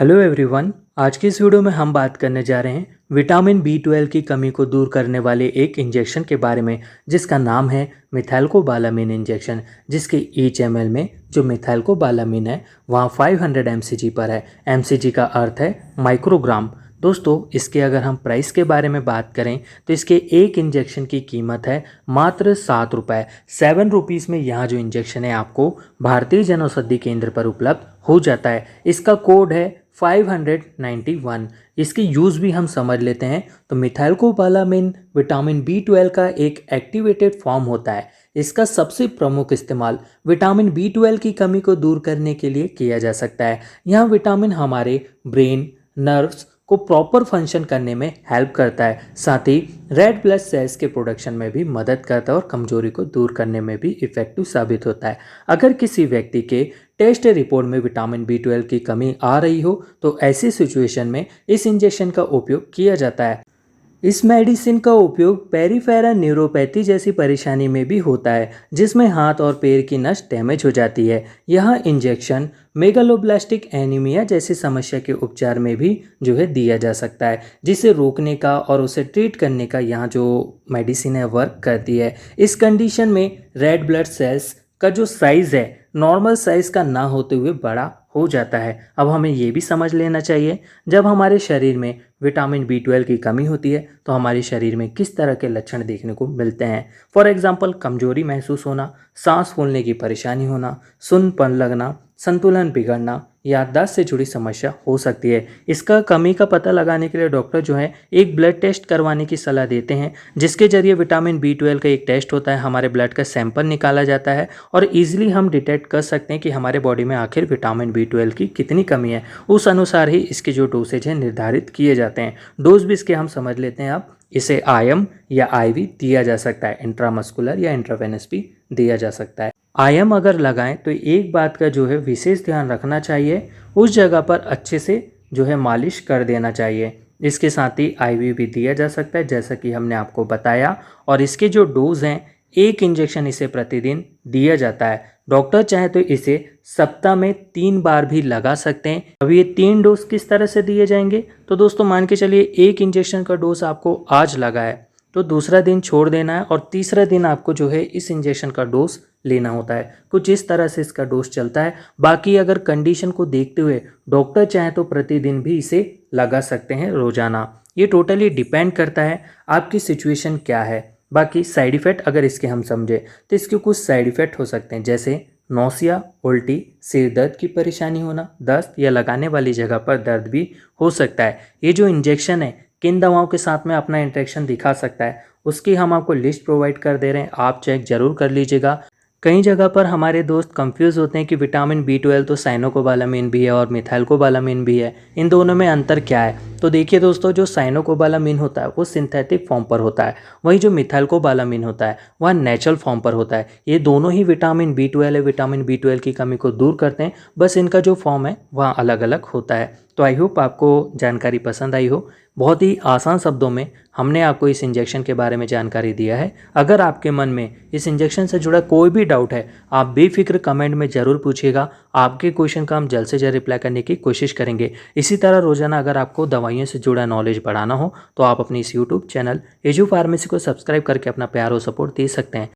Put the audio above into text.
Hello everyone. आज की इस वीडियो में हम बात करने जा रहे हैं विटामिन बी 12 की कमी को दूर करने वाले एक इंजेक्शन के बारे में, जिसका नाम है मिथाइलकोबालामिन इंजेक्शन। जिसके ईच एमएल में जो मिथाइलकोबालामिन है वहाँ 500 mcg पर है। mcg का अर्थ है माइक्रोग्राम। दोस्तों, इसके अगर हम प्राइस के बारे में बात करें तो इसके एक इंजेक्शन की कीमत है मात्र 7 रुपये। 7 रुपीज़ में यहाँ जो इंजेक्शन है आपको भारतीय जन औषधि केंद्र पर उपलब्ध हो जाता है। इसका कोड है 591। इसकी यूज़ भी हम समझ लेते हैं तो मिथाइलकोबालामिन विटामिन बी 12 का एक एक्टिवेटेड फॉर्म होता है। इसका सबसे प्रमुख इस्तेमाल विटामिन बी 12 की कमी को दूर करने के लिए किया जा सकता है। यह विटामिन हमारे ब्रेन, नर्व्स को प्रॉपर फंक्शन करने में हेल्प करता है, साथ ही रेड ब्लड सेल्स के प्रोडक्शन में भी मदद करता है और कमजोरी को दूर करने में भी इफेक्टिव साबित होता है। अगर किसी व्यक्ति के टेस्ट रिपोर्ट में विटामिन बी 12 की कमी आ रही हो तो ऐसी सिचुएशन में इस इंजेक्शन का उपयोग किया जाता है। इस मेडिसिन का उपयोग पेरिफेरल न्यूरोपैथी जैसी परेशानी में भी होता है, जिसमें हाथ और पैर की नस डैमेज हो जाती है। यह इंजेक्शन मेगालोब्लास्टिक एनीमिया जैसी समस्या के उपचार में भी जो है दिया जा सकता है, जिसे रोकने का और उसे ट्रीट करने का यहाँ जो मेडिसिन है वर्क करती है। इस कंडीशन में रेड ब्लड सेल्स का जो साइज़ है नॉर्मल साइज़ का ना होते हुए बड़ा हो जाता है। अब हमें ये भी समझ लेना चाहिए, जब हमारे शरीर में विटामिन बी 12 की कमी होती है तो हमारे शरीर में किस तरह के लक्षण देखने को मिलते हैं। फॉर एग्जांपल, कमजोरी महसूस होना, सांस फूलने की परेशानी होना, सुन्नपन लगना, संतुलन बिगड़ना, याददाश्त से जुड़ी समस्या हो सकती है। इसका कमी का पता लगाने के लिए डॉक्टर जो है एक ब्लड टेस्ट करवाने की सलाह देते हैं, जिसके जरिए विटामिन बी 12 का एक टेस्ट होता है। हमारे ब्लड का सैंपल निकाला जाता है और ईजिली हम डिटेक्ट कर सकते हैं कि हमारे बॉडी में आखिर विटामिन बी 12 की कितनी कमी है। उस अनुसार ही इसके जो डोसेज हैं निर्धारित किए जाते हैं। डोज भी इसके हम समझ लेते हैं। अब इसे आईएम या आईवी दिया जा सकता है, इंट्रामस्कुलर या इंट्रावेनस भी दिया जा सकता है। आईएम अगर लगाएं तो एक बात का जो है विशेष ध्यान रखना चाहिए, उस जगह पर अच्छे से जो है मालिश कर देना चाहिए। इसके साथ ही आईवी भी दिया जा सकता है, जैसा कि हमने आपको बताया। और इसके जो डोज हैं, एक इंजेक्शन इसे प्रतिदिन दिया जाता है। डॉक्टर चाहे तो इसे सप्ताह में 3 बार भी लगा सकते हैं। अब ये 3 डोज किस तरह से दिए जाएंगे, तो दोस्तों मान के चलिए एक इंजेक्शन का डोज आपको आज लगा है तो दूसरा दिन छोड़ देना है और तीसरा दिन आपको जो है इस इंजेक्शन का डोज लेना होता है। कुछ इस तरह से इसका डोज चलता है। बाकी अगर कंडीशन को देखते हुए डॉक्टर चाहे तो प्रतिदिन भी इसे लगा सकते हैं रोजाना। ये टोटली डिपेंड करता है आपकी सिचुएशन क्या है। बाकी साइड इफ़ेक्ट अगर इसके हम समझे तो इसके कुछ साइड इफ़ेक्ट हो सकते हैं, जैसे नौसिया, उल्टी, सिर दर्द की परेशानी होना, दस्त या लगाने वाली जगह पर दर्द भी हो सकता है। ये जो इंजेक्शन है किन दवाओं के साथ में अपना इंटरेक्शन दिखा सकता है उसकी हम आपको लिस्ट प्रोवाइड कर दे रहे हैं, आप चेक जरूर कर लीजिएगा। कई जगह पर हमारे दोस्त कंफ्यूज होते हैं कि विटामिन बी 12 तो साइनोकोबालामिन भी है और मिथाइलकोबालामिन भी है, इन दोनों में अंतर क्या है। तो देखिए दोस्तों, जो साइनोकोबालामिन होता है वो सिंथेटिक फॉर्म पर होता है, वहीं जो मिथाइलकोबालामिन होता है वह नेचुरल फॉर्म पर होता है। ये दोनों ही विटामिन बी 12 है, विटामिन बी 12 की कमी को दूर करते हैं, बस इनका जो फॉर्म है वह अलग अलग होता है। तो आई होप आपको जानकारी पसंद आई हो। बहुत ही आसान शब्दों में हमने आपको इस इंजेक्शन के बारे में जानकारी दिया है। अगर आपके मन में इस इंजेक्शन से जुड़ा कोई भी डाउट है, आप बेफिक्र कमेंट में ज़रूर पूछिएगा। आपके क्वेश्चन का हम जल्द से जल्द रिप्लाई करने की कोशिश करेंगे। इसी तरह रोजाना अगर आपको दवाइयों से जुड़ा नॉलेज बढ़ाना हो तो आप अपनी इस यूट्यूब चैनल एजू फार्मेसी को सब्सक्राइब करके अपना प्यार और सपोर्ट दे सकते हैं।